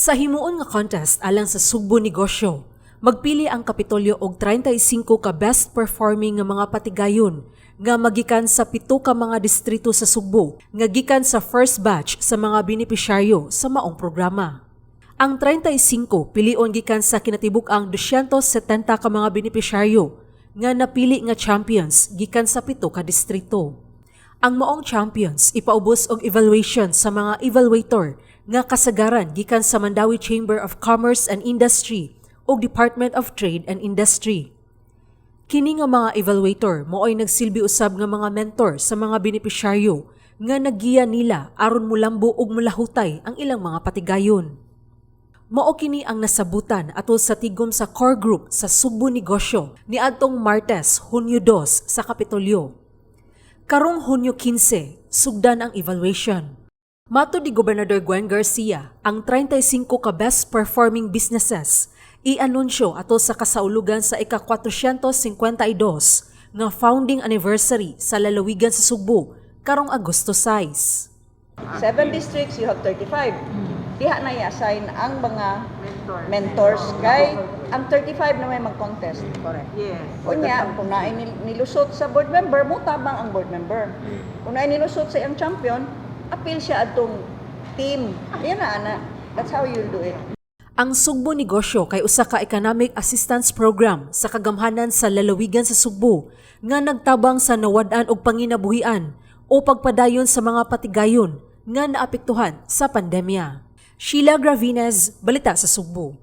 Sa himuon nga contest alang sa Sugbo Negosyo, magpili ang Kapitolyo og 35 ka best performing nga mga patigayon nga magikan sa 7 ka mga distrito sa Sugbo nga gikan sa first batch sa mga benepisyaryo sa maong programa. Ang 35 pilion gikan sa kinatibuk-ang 270 ka mga benepisyaryo nga napili nga champions gikan sa 7 ka distrito. Ang maong champions ipaubos og evaluation sa mga evaluator nga kasagaran gikan sa Mandawi Chamber of Commerce and Industry o Department of Trade and Industry. Kini nga mga evaluator mao'y nagsilbi usab nga mga mentor sa mga benepisyaryo nga naggiya nila aron mulambo og mulahutay ang ilang mga patigayon. Mao kini ang nasabutan atol sa tigom sa core group sa Sugbo Negosyo niadtong Martes, Hunyo 2 sa Kapitolyo. Karong Hunyo 15, sugdan ang evaluation. Matud ni Gobernador Gwen Garcia, ang 35 ka best performing businesses i-anunsyo atol sa kasaulugan sa ika-452 nga founding anniversary sa lalawigan sa Sugbo karong Agosto 6. 7 districts, you have 35. Diha na i-assign ang mga mentors kay ang 35 na may mag-contest. Correct. Yes. Kunya, kung naay nilusot sa board member, mo tabang ang board member. Kung naay nilusot sa iyang champion, appeal siya atong team. Yan na, ana. That's how you'll do it. Ang Sugbo Negosyo kay usa ka economic assistance program sa kagamhanan sa lalawigan sa Sugbo nga nagtabang sa nawad-an og panginabuhian o pagpadayon sa mga patigayon nga naapektuhan sa pandemya. Sheila Gravinez, Balita sa Sugbo.